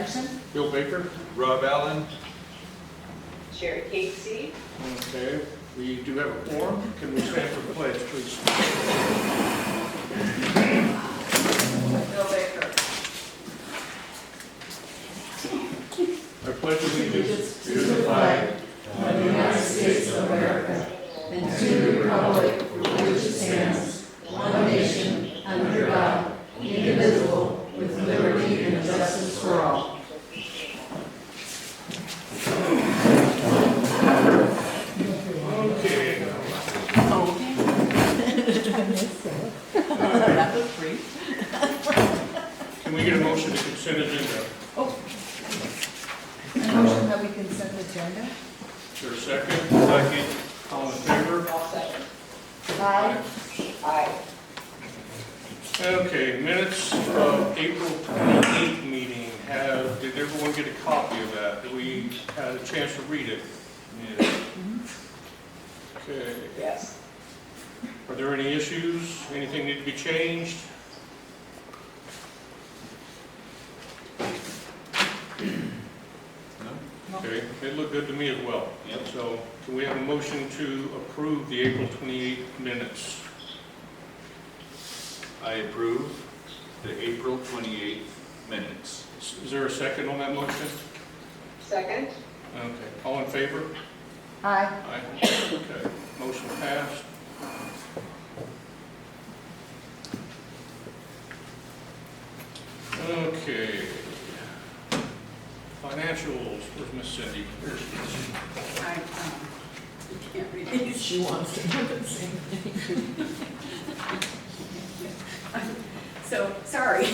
Anderson. Bill Baker. Rob Allen. Sherry Casey. Okay, we do have a quorum. Can we stand for the pledge, please? Bill Baker. I pledge allegiance To the flag of the United States of America and to the republic for which it stands, one nation, under God, indivisible, with liberty and justice for all. Okay. That was free. Can we get a motion to consent agenda? Motion that we consent agenda? Is there a second? Second. All in favor? All second. Aye. Aye. Okay, minutes of April 28th meeting. Did everyone get a copy of that? Did we have a chance to read it? Okay. Yes. Are there any issues? Anything need to be changed? Okay, it looked good to me as well. Yep. So, can we have a motion to approve the April 28th minutes? I approve the April 28th minutes. Is there a second on that motion? Second. Okay, all in favor? Aye. Aye. Okay, motion passed. Okay. Financials, where's Miss Cindy? Here she is. You can't read it. She wants to do the same thing. So, sorry.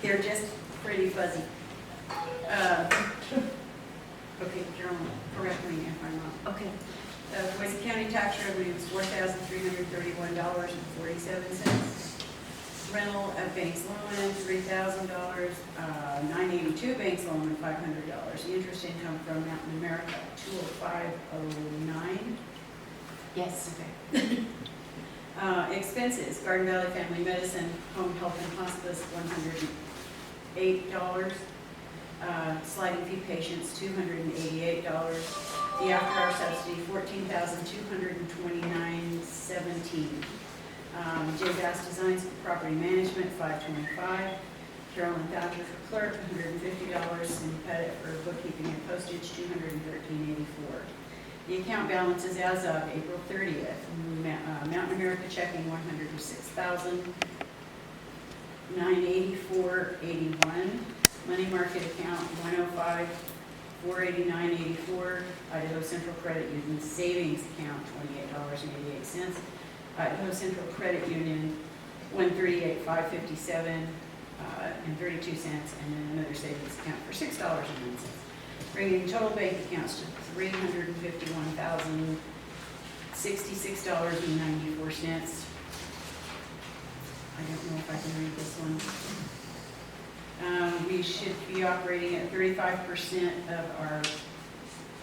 They're just pretty fuzzy. Okay, Jerome, correct me if I'm wrong. Okay. Boise County tax revenue is $4,331.47. Rental at Banks Loman, $3,000. 982 Banks Loman, $500. The interest income from Mountain America, $205.09. Yes. Okay. Expenses, Garden Valley Family Medicine, Home Health and Hospice, $108. Sliding fee patients, $288. The after-hour subsidy, $14,229.17. J. Bass Designs for Property Management, $525. Carolyn Thatcher for clerk, $150. Cindy Pettit for bookkeeping and postage, $213.84. The account balances as of April 30th. Mountain America checking $106,984.81. Money market account $105,489.84. Idaho Central Credit Union savings account $28.88. Idaho Central Credit Union $138,557 and 32 cents, and then another savings account for $6.09. Bringing total bank accounts to $351,066.94. I don't know if I can read this one. We should be operating at 35% of our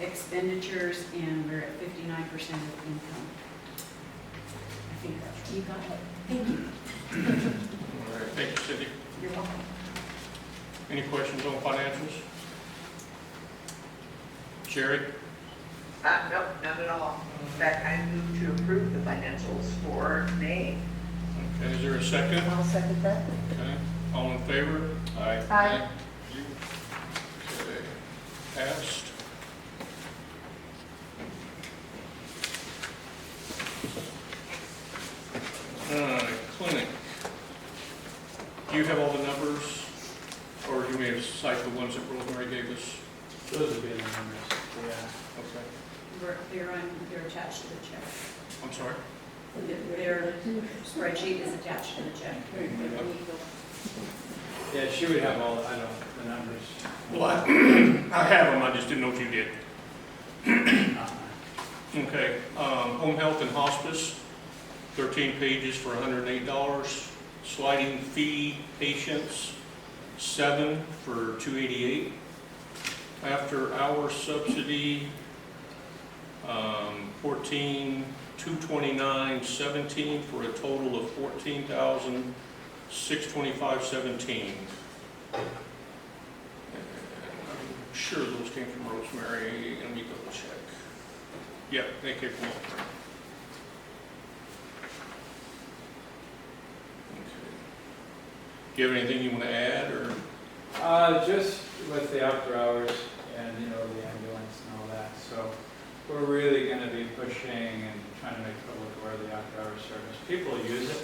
expenditures, and we're at 59% of income. I think that's right. You got it. Thank you. All right, thank you, Cindy. You're welcome. Any questions on financials? Sherry? Nope, none at all. In fact, I move to approve the financials for May. Okay, is there a second? I'll second that. Okay, all in favor? Aye. Aye. Okay, passed. Clinic. Do you have all the numbers, or do you may cite the ones that Rosemary gave us? Those would be the numbers, yeah. Okay, They're attached to the check. I'm sorry? Their spreadsheet is attached to the check. Yeah, she would have all, I know, the numbers. Well, I have them, I just didn't know if you did. Okay, home health and hospice, 13 pages for $108. Sliding fee patients, 7 for $288. After hour subsidy, 14,229.17 for a total of $14,625.17. I'm sure those came from Rosemary, and we double check. Yep, they came from Rosemary. Okay. Do you have anything you want to add, or? Just with the after hours and, the ambulance and all that, so we're really gonna be pushing and trying to make public aware of the after hours service. People use it,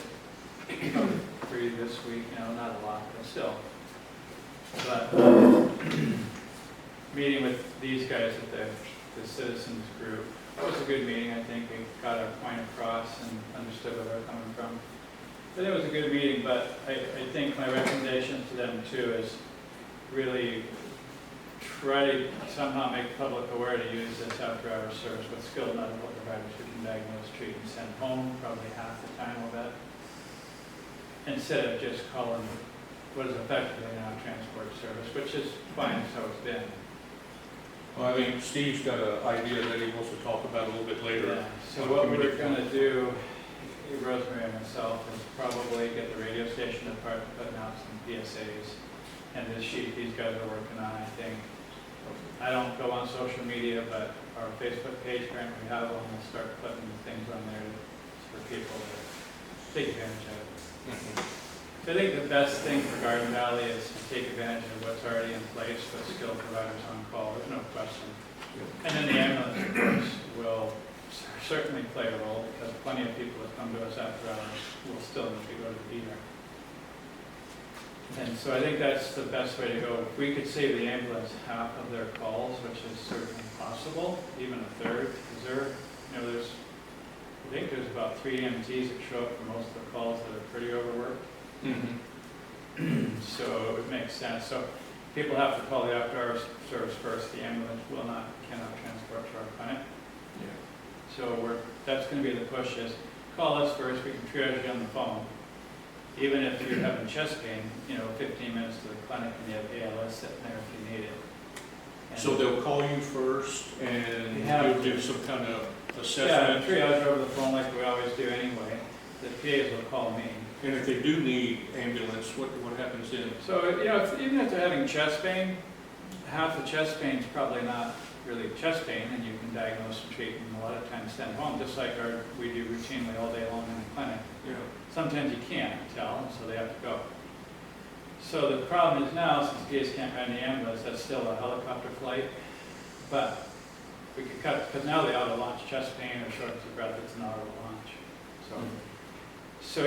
free this week, not a lot, but still. But, meeting with these guys at the citizens group, that was a good meeting. I think we got our point across and understood where they're coming from. But it was a good meeting, but I think my recommendation to them too is really try to somehow make public aware to use this after-hours service with skilled medical providers who can diagnose, treat, and send home probably half the time of that, instead of just calling what is effectively now transport service, which is fine, so it's been. Well, I think Steve's got an idea that he wants to talk about a little bit later. Yeah. So what we're gonna do, Rosemary and myself, is probably get the radio station to start putting out some PSAs. And this sheet these guys are working on, I think. I don't go on social media, but our Facebook page, currently we have one, we'll start putting things on there for people to take advantage of it. So I think the best thing for Garden Valley is to take advantage of what's already in place with skilled providers on call, there's no question. And then the ambulance, of course, will certainly play a role, because plenty of people that come to us after hours will still need to go to the ER. And so I think that's the best way to go. If we could save the ambulance half of their calls, which is certainly possible, even a third, because I think there's about 3 EMTs that show up for most of the calls that are pretty overworked. So it would make sense. So people have to call the after-hours service first. The ambulance cannot transport to our clinic. So that's going to be the push is call us first. We can triage you on the phone. Even if you're having chest pain, 15 minutes to the clinic and you have ALS sitting there if you need it. And So they'll call you first, and you'll do some kind of yeah, assessment? triage over the phone like we always do anyway. The PAs will call me. And if they do need ambulance, what happens then? So, even if they're having chest pain, half the chest pain is probably not really chest pain, and you can diagnose and treat and a lot of times send home, just like we do routinely all day long in the clinic. Yeah. Sometimes you can't tell, and so they have to go. So the problem is now, since PAs can't run the ambulance, that's still a helicopter flight, but we could cut, because now they auto-launch chest pain or shortness of breath, it's an auto-launch. So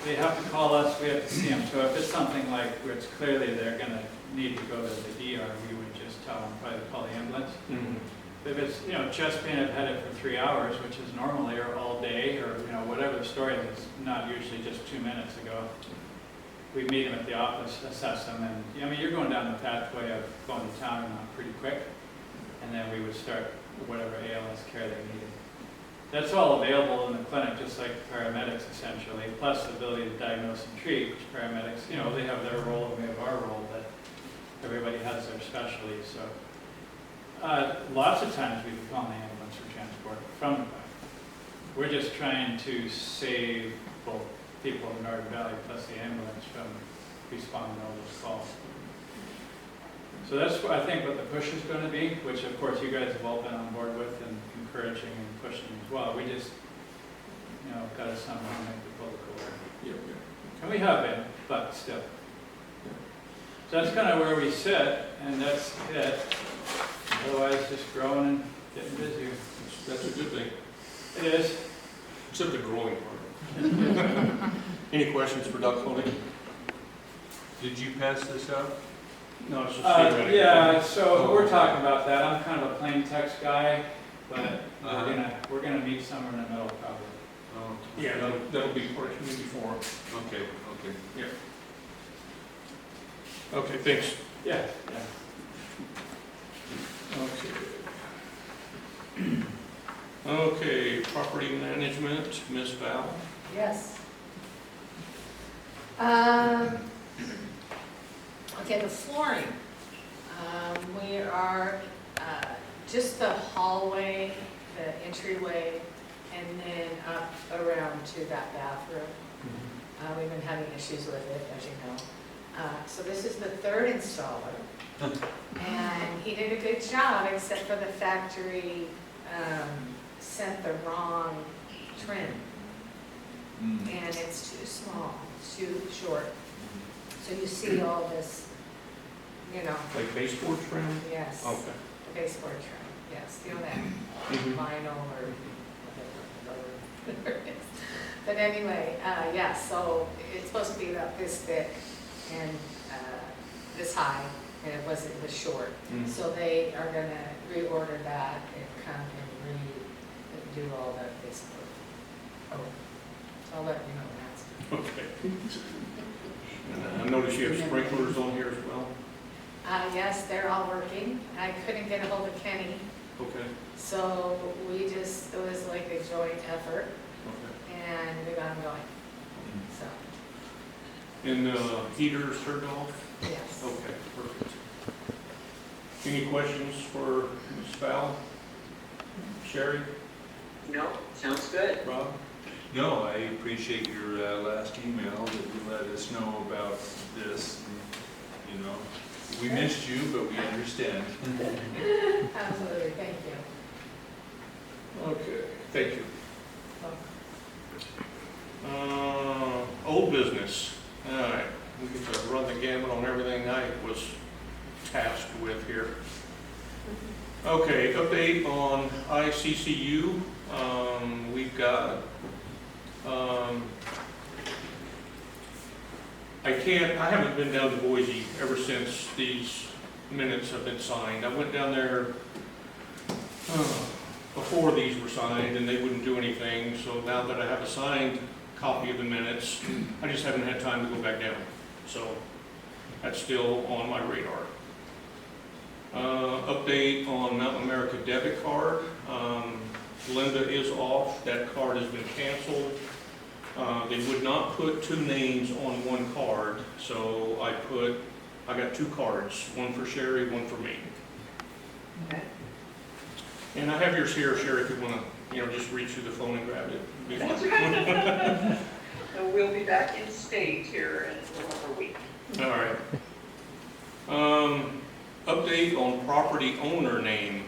they have to call us, we have to see them. So if it's something like where it's clearly they're going to need to go to the ER, we would just tell them probably to call the ambulance. If it's, chest pain, I've had it for 3 hours, which is normally or all day or, whatever the story is, it's not usually just 2 minutes ago. We meet them at the office, assess them, and you're going down the pathway of going to town pretty quick. And then we would start whatever ALS care they needed. That's all available in the clinic, just like paramedics essentially, plus the ability to diagnose and treat, which paramedics, they have their role and we have our role, but everybody has their specialty. So lots of times we can call the ambulance for transport from the clinic. We're just trying to save both people in Garden Valley plus the ambulance from responding to all those calls. So that's what I think what the push is going to be, which of course you guys have all been on board with and encouraging and pushing as well. We just, got to somehow make the public aware. And we have been, but still. So that's kind of where we sit, and that's it. Otherwise, just growing and getting busier. That's a good thing, It is. except the growing part. Any questions for Doug Koenig? Did you pass this out? No, it's just theoretic. Yeah, so we're talking about that. I'm kind of a plain text guy, but we're gonna meet somewhere in the middle probably. Oh, Yeah, that'll be part of community forum. okay. Okay, thanks. Yeah. Okay, property management, Ms. Val. Yes. Okay, the flooring. We are, just the hallway, the entryway, and then up around to that bathroom. We've been having issues with it, as you know. So this is the third installer. And he did a good job, except for the factory sent the wrong trim. And it's too small, too short. So you see all this, you know, Like baseboard trim? yes, Okay. the baseboard trim, yes, you know that Mhm. vinyl or whatever it is. But anyway, yeah, so it's supposed to be about this thick and this high, and it was short. Mm. So they are gonna reorder that and come and redo all that baseboard. Oh, so I'll let you know when that's. Okay. And I noticed you have sprinklers on here as well. Yes, they're all working. I couldn't get a hold of Kenny, Okay, so it was like a joint effort, okay. and we got them going, so, And heaters turned off? yes. Okay, perfect. Any questions for Ms. Fowl? Sherry? No, sounds good. Rob? No, I appreciate your last email that you let us know about this. You know, we missed you, but we understand. Absolutely, thank you. Okay, thank you. Old business. All right, we get to run the gamut on everything I was tasked with here. Okay, update on ICCU. We've got, I haven't been down to Boise ever since these minutes have been signed. I went down there before these were signed and they wouldn't do anything. So now that I have a signed copy of the minutes, I just haven't had time to go back down. So that's still on my radar. Update on Mountain America debit card. Linda is off. That card has been canceled. They would not put two names on one card, so I got two cards, one for Sherry, one for me. Okay. And I have yours here, Sherry, if you want to, just reach through the phone and grab it. It'd be That's fine. right. So we'll be back in state here in a little over a week. All right. Update on property owner name.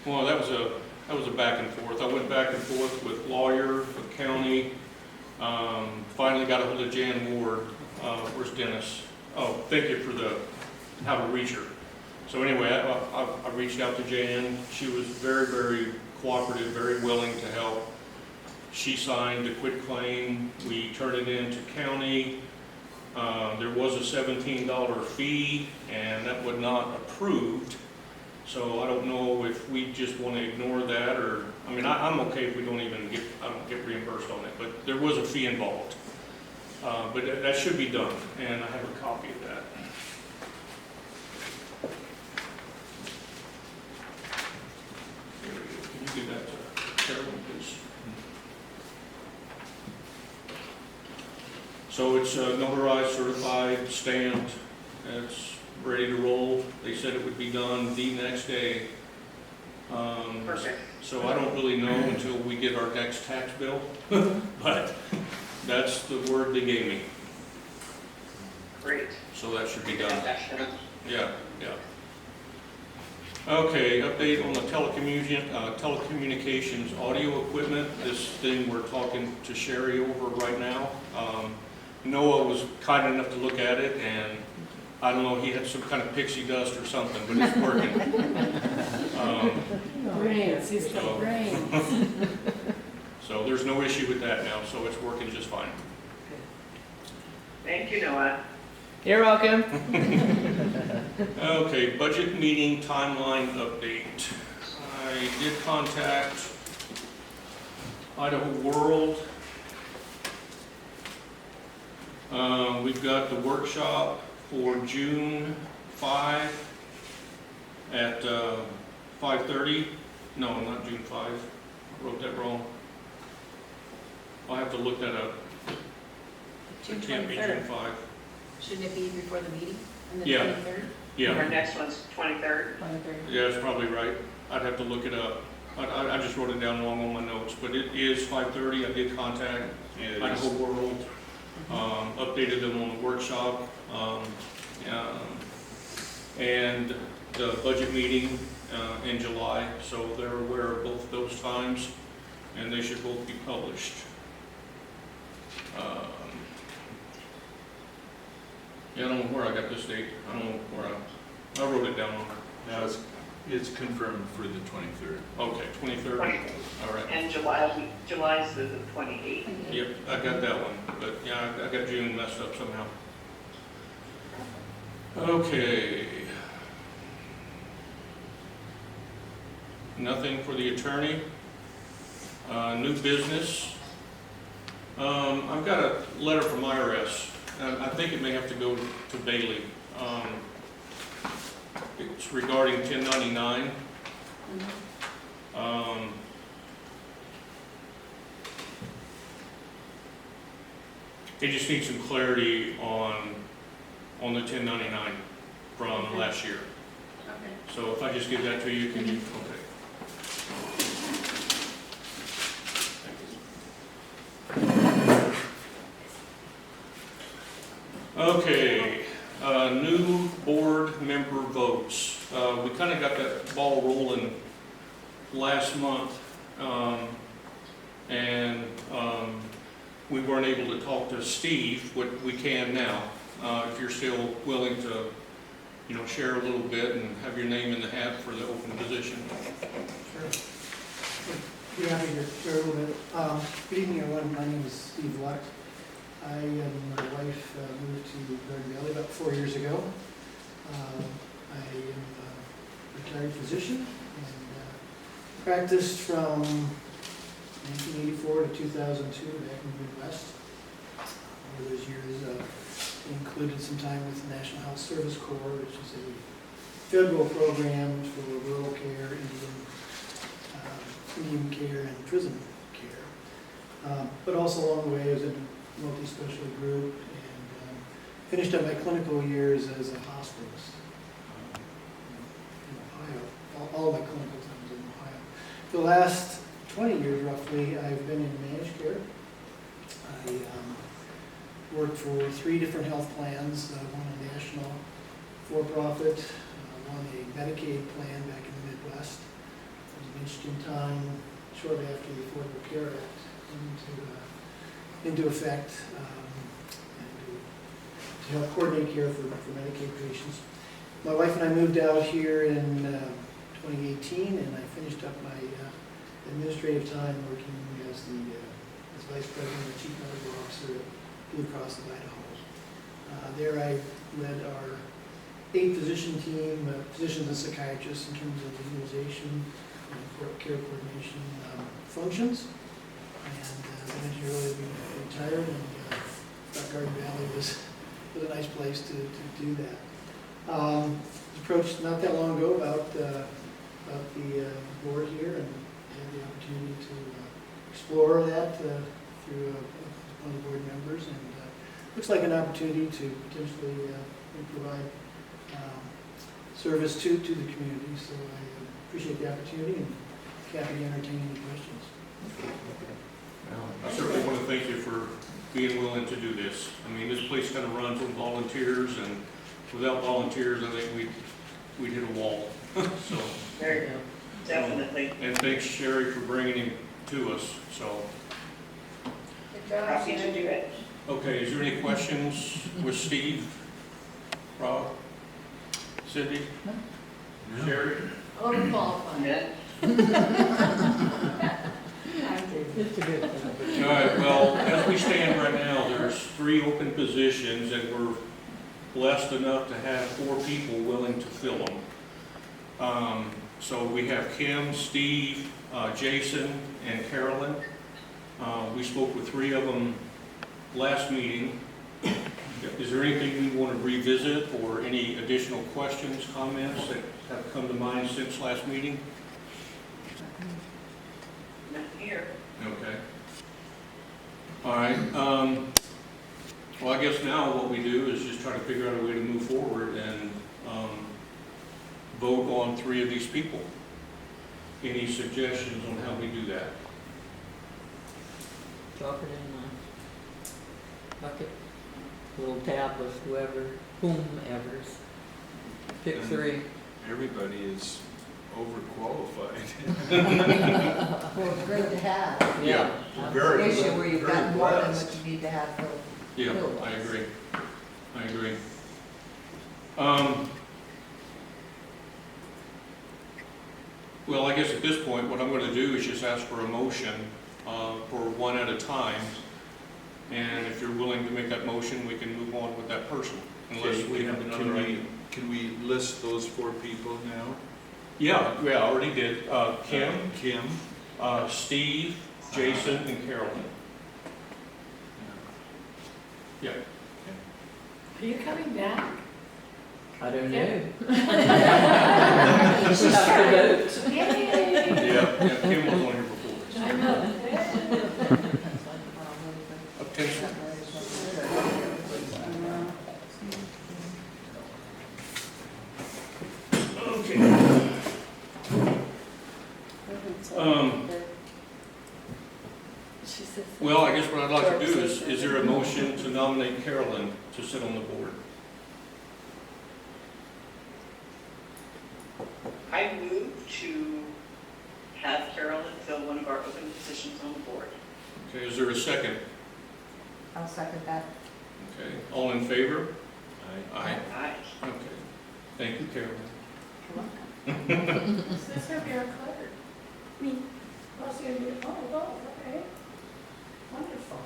Well, that was a back and forth. I went back and forth with lawyer, with county. Finally got a hold of Jan Ward. Where's Dennis? Oh, thank you for how to reach her. So anyway, I reached out to Jan. She was very, very cooperative, very willing to help. She signed the quitclaim. We turned it in to county. There was a $17 fee, and that was not approved. So I don't know if we just want to ignore that, or, I'm okay if we don't get reimbursed on it, but there was a fee involved. But that should be done, and I have a copy of that. Can you give that to Carolyn, please? So it's notarized, certified, stamped, it's ready to roll. They said it would be done the next day. Perfect. So I don't really know until we get our next tax bill, but that's the word they gave me. Great. So that should be done. That's gonna- Yeah. Okay, update on the telecommunications audio equipment. This thing we're talking to Sherry over right now. Noah was kind enough to look at it, and I don't know, he had some kind of pixie dust or something, but it's working. Brains, he's got brains. So there's no issue with that now, so it's working just fine. Thank you, Noah. You're welcome. Okay, budget meeting timeline update. I did contact Idaho World. We've got the workshop for June 5 at 5:30. No, not June 5. I wrote that wrong. I'll have to look that up. June It can't be 23rd. June 5. Shouldn't it be before the meeting? On the Yeah. 23rd? Yeah. Our next one's 23rd. 23rd. Yeah, that's probably right. I'd have to look it up. I just wrote it down wrong on my notes, but it is 5:30. I did contact Yeah, Idaho World. updated them on the workshop, and the budget meeting, in July, so they're aware of both those times, and they should both be published. Yeah, I don't know where I got this date, I don't know where I wrote it down on there. Now it's confirmed for the 23rd. Okay, 23rd, 23rd. all right. And July's the 28th. Yep, I got that one, but yeah, I got June messed up somehow. Okay. Nothing for the attorney. New business. I've got a letter from IRS. I think it may have to go to Bailey. It's regarding 1099. It just needs some clarity on the 1099 from last year. Okay. So if I just give that to you, can you, okay. Okay, new board member votes. We kind of got that ball rolling last month, and we weren't able to talk to Steve, but we can now. If you're still willing to, you know, share a little bit and have your name in the hat for the open position. Sure. Be happy to share a little bit. Good evening, everyone. My name is Steve Luck. I and my wife moved to Garden Valley about 4 years ago. I am a retired physician and practiced from 1984 to 2002 back in the Midwest. Over those years, included some time with the National Health Service Corps, which is a federal program for rural care, Indian care, and prison care. But also along the way, I was in a multi-specialty group and finished up my clinical years as a hospitalist in Ohio. All my clinical time was in Ohio. For the last 20 years, roughly, I've been in managed care. I worked for 3 different health plans, one a national for-profit, one a Medicaid plan back in the Midwest. It was an interesting time, shortly after the Affordable Care Act into effect, and to help coordinate care for Medicaid patients. My wife and I moved out here in 2018, and I finished up my administrative time working as Vice President and Chief Medical Officer at Blue Cross of Idaho. There I led our 8-physician team, physicians and psychiatrists, in terms of utilization and care coordination functions. And as I mentioned earlier, we retired, and thought Garden Valley was a nice place to do that. I was approached not that long ago about the board here, and had the opportunity to explore that through one of the board members, and looks like an opportunity to potentially provide service to the community. So I appreciate the opportunity and happy to entertain any questions. I certainly want to thank you for being willing to do this. I mean, this place kind of runs on volunteers, and without volunteers, I think we'd hit a wall. So, Very good. Definitely. and thanks Sherry for bringing him to us. So, Good job, Happy to Shannon. do it. okay, is there any questions with Steve, Rob, Cindy, Sherry? Overqualified. All right, well, as we stand right now, there's 3 open positions, and we're blessed enough to have 4 people willing to fill them. So we have Kim, Steve, Jason, and Carolyn. We spoke with 3 of them last meeting. Is there anything we want to revisit, or any additional questions, comments that have come to mind since last meeting? Not here. Okay. All right. Well, I guess now what we do is just try to figure out a way to move forward and vote on 3 of these people. Any suggestions on how we do that? Drop it in the bucket. little tab of whomever's. Pick And 3. Everybody is overqualified. Well, it's great to have. Yeah. Very, Situation where you've very got more than blessed. what you need to have for. Yeah, I agree. I agree. Well, I guess at this point, what I'm gonna do is just ask for a motion, for one at a time. And if you're willing to make that motion, we can move on with that person, unless Okay, we have another item. Can we list those 4 people now? Yeah, I already did. Kim, Kim? Steve, Jason, and Carolyn. Yeah. Are you coming back? I don't know. She's We'll have to vote. Yay! Yeah, Kim was on here before. I know. Attention. Okay. She said. Well, I guess what I'd like to do is there a motion to nominate Carolyn to sit on the board? I move to have Carolyn fill one of our open positions on the board. Okay, is there a second? I'll second that. Okay, all in favor? Aye. Aye. Aye. Okay, thank you, Carolyn. Is this gonna be our clerk? Me. Oh, it's gonna be, okay. Wonderful.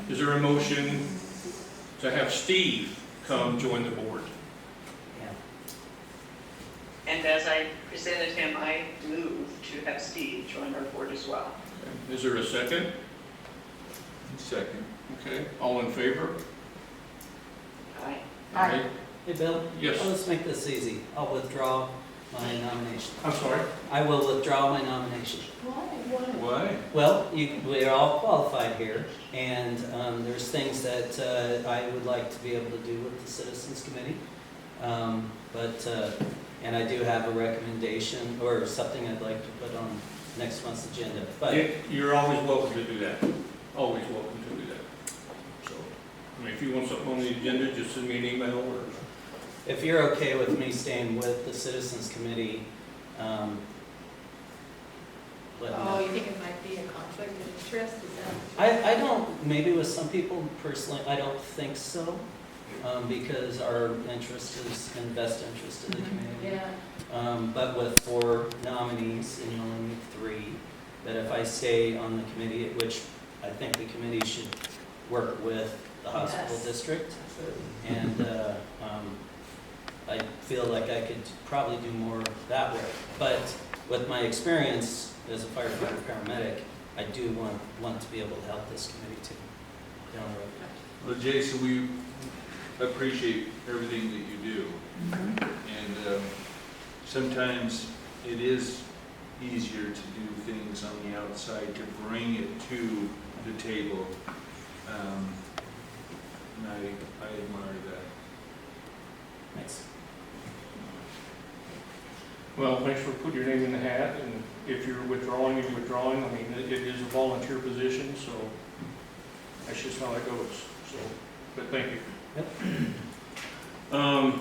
Is there a motion to have Steve come join the board? And as I presented him, I move to have Steve join our board as well. Okay, is there a second? Second. Okay, all in favor? Aye. Aye. Hey, Bill? Yes. Well, let's make this easy. I'll withdraw my nomination. I'm sorry? I will withdraw my nomination. Why? Well, we're all qualified here, and there's things that I would like to be able to do with the Citizens Committee. And I do have a recommendation, or something I'd like to put on next month's agenda. But Yeah, you're always welcome to do that. Always welcome to do that. So, I mean, if you want something on the agenda, just send me an email or. if you're okay with me staying with the Citizens Committee, let me know. Oh, you think it might be a conflict of interest, is that? I don't, maybe with some people personally, I don't think so, because our interest is in best interest of the community. Yeah. But with 4 nominees, and you only need 3, that if I stay on the committee, which I think the committee should work with the hospital Yes. district, Absolutely. and I feel like I could probably do more that way. But with my experience as a firefighter paramedic, I do want to be able to help this committee too, down the road. Well, Jason, we appreciate everything that you do. And sometimes it is easier to do things on the outside, to bring it to the table. And I admire that. Thanks. Well, thanks for putting your name in the hat, and if you're withdrawing, you're withdrawing. I mean, it is a volunteer position, so that's just how it goes, so, but thank you. Yep.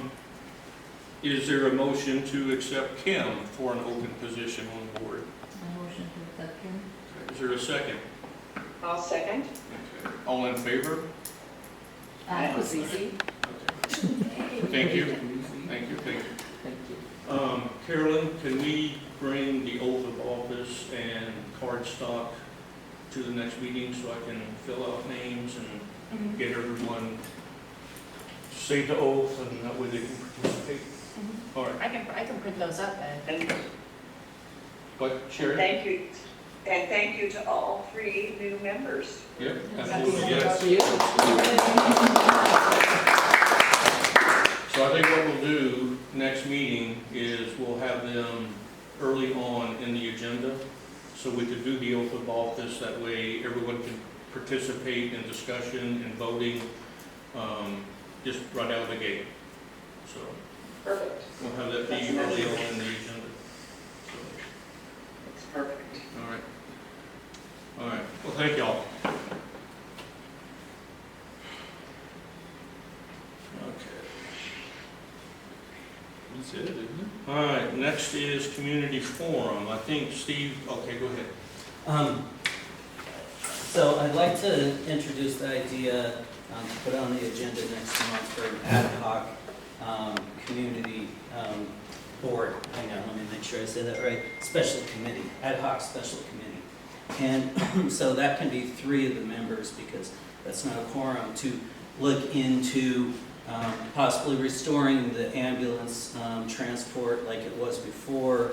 Is there a motion to accept Kim for an open position on the board? A motion to accept him. Okay, is there a second? I'll second. Okay, all in favor? That was easy. Okay. Thank you, thank you, thank you. Thank you. Carolyn, can we bring the oath of office and card stock to the next meeting so I can fill out names and get everyone to say the oath, and that way they can participate? All right, I can print those up and. And but Sherry? thank you. And thank you to all 3 new members. Yep, absolutely, yes. So I think what we'll do next meeting is we'll have them early on in the agenda, so we could do the oath of office, that way everyone can participate in discussion and voting, just right out of the gate. So Perfect. we'll have that be early on in the agenda. So, It's perfect. all right. All right, well, thank y'all. Okay. That's it, isn't it? All right, next is community forum. I think Steve, okay, go ahead. So I'd like to introduce the idea to put on the agenda next month for an ad hoc community board. Hang on, let me make sure I say that right. Special committee, ad hoc special committee. And so that can be 3 of the members because that's not a quorum, to look into possibly restoring the ambulance transport like it was before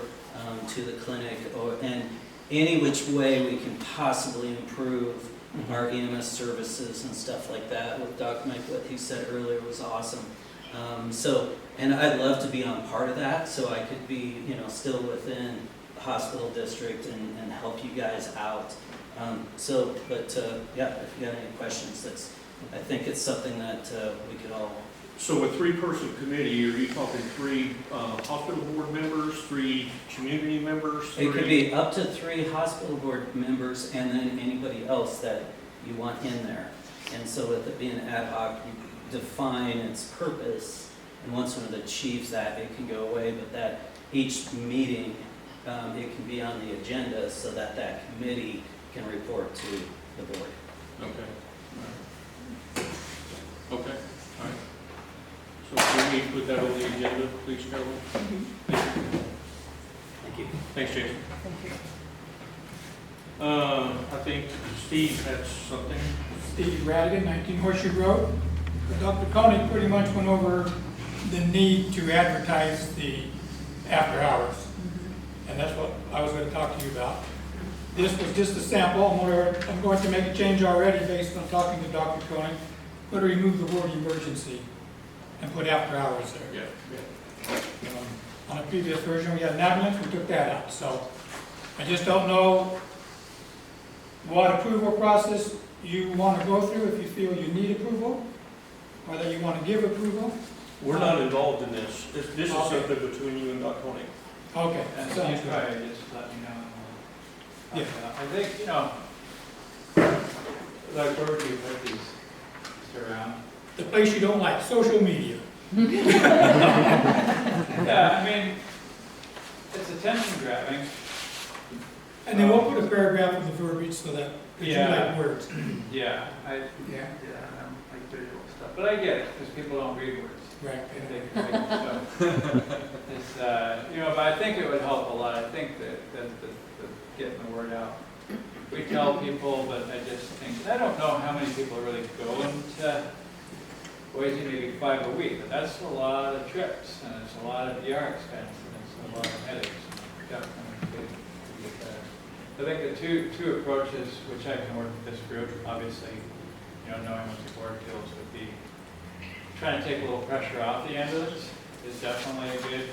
to the clinic, and any which way we can possibly improve our EMS services and stuff like that. With Doc Mike, what he said earlier was awesome. And I'd love to be on part of that, so I could be, still within the hospital district and help you guys out. Yeah, if you got any questions, I think it's something that we could all. So with 3-person committee, are you talking 3 hospital board members, 3 community members? It could be up to 3 hospital board members and then anybody else that you want in there. And so with it being ad hoc, you define its purpose, and once one of the chiefs that, it can go away, but that each meeting, it can be on the agenda so that that committee can report to the board. Okay. All right. Okay, all right. So can we put that on the agenda, please, Carolyn? Thank you. Thanks, Jason. Thank you. I think Steve had something. Steve Radigan, 19 Horseshoe Road. Dr. Koenig pretty much went over the need to advertise the after hours. And that's what I was going to talk to you about. This was just a sample. I'm going to make a change already based on talking to Dr. Koenig. Going to remove the word emergency and put after hours there. Yeah. On a previous version, we had an ambulance, we took that out. So I just don't know what approval process you want to go through, if you feel you need approval, or that you want to give approval. We're not involved in this. This is Okay. something between you and Doc Koenig. Okay, And sounds you good. probably just let me know. Yeah. I think, like where do you put these? Just around? The place you don't like, social media. Yeah, I mean, it's attention grabbing. And then we'll put a paragraph of the verbiage so that, because you Yeah. like words. Yeah, I Yeah, don't like visual stuff, but I get it, because people don't read words. right. If they can read, so. It's, but I think it would help a lot. I think that getting the word out. We tell people, but I just think, I don't know how many people are really going to Boise, maybe 5 a week, but that's a lot of trips, and it's a lot of ER expense, and it's a lot of headaches. Definitely could get better. I think the two approaches, which I can work with this group, obviously, knowing what the board feels would be, trying to take a little pressure off the ambulance is definitely a good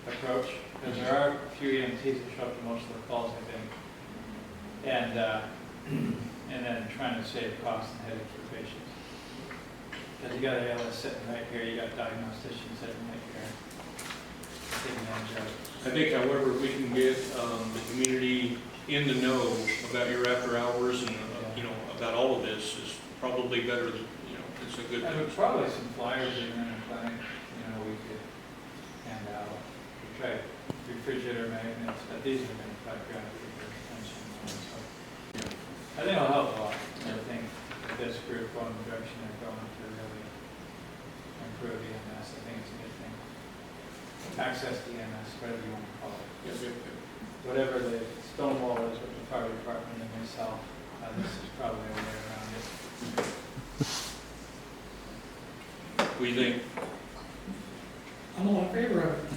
approach, because there are a few EMTs that show up to most of the calls, I think. And then trying to save costs and headaches for patients. Because you got an ALS sitting right here, you got a diagnostician sitting right here. Taking advantage of it. I think, however, if we can get the community in the know about your after hours and, about all of this is probably better than, it's a good And thing. there's probably some flyers even in the clinic, we could hand out. We try refrigerator magnets, but these are going to probably grab people's attention. So, I think it'll help a lot. I think that this group going the direction they're going to really improve EMS. I think it's a good thing. Access to EMS, whatever you want to call it. Yes, yes, yes. Whatever the Stonewall is with the fire department and myself, this is probably a way around it. What do you think? I'm all in favor of it.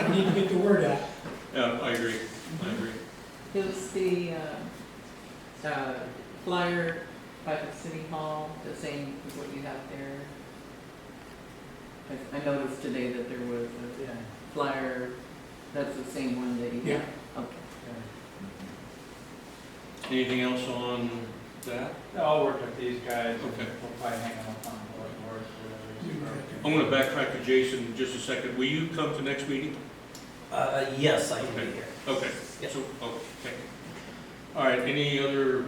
We need to get the word out. Yeah, I agree. Is the flyer by the city hall the same as what you have there? I noticed today that there was a flyer, that's the same one that you Yeah. have? Okay. Anything else on that? I'll work with these guys. Okay. We'll probably hang them up on the board or whatever. I'm going to backtrack to Jason in just a second. Will you come to next meeting? Yes, I can be Okay. here. Okay. Yeah. So, okay. All right, any other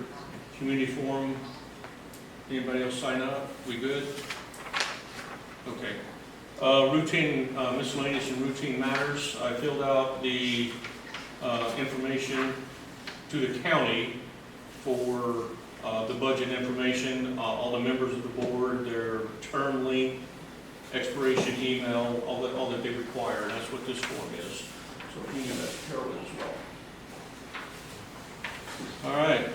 community forum? Anybody else sign up? We good? Okay. Routine, miscellaneous and routine matters. I filled out the information to the county for the budget information, all the members of the board, their term length, expiration email, all that they require. That's what this form is. So we can give that to Carolyn as well. All right.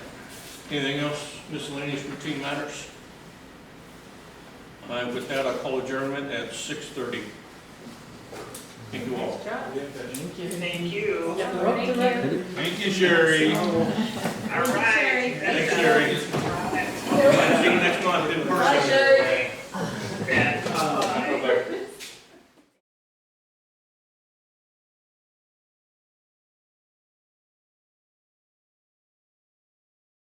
Anything else? Miscellaneous routine matters? With that, I call adjournment at 6:30. Thank you all. Nice job. Thank you. Thank you. Thank you, Sherry. All right.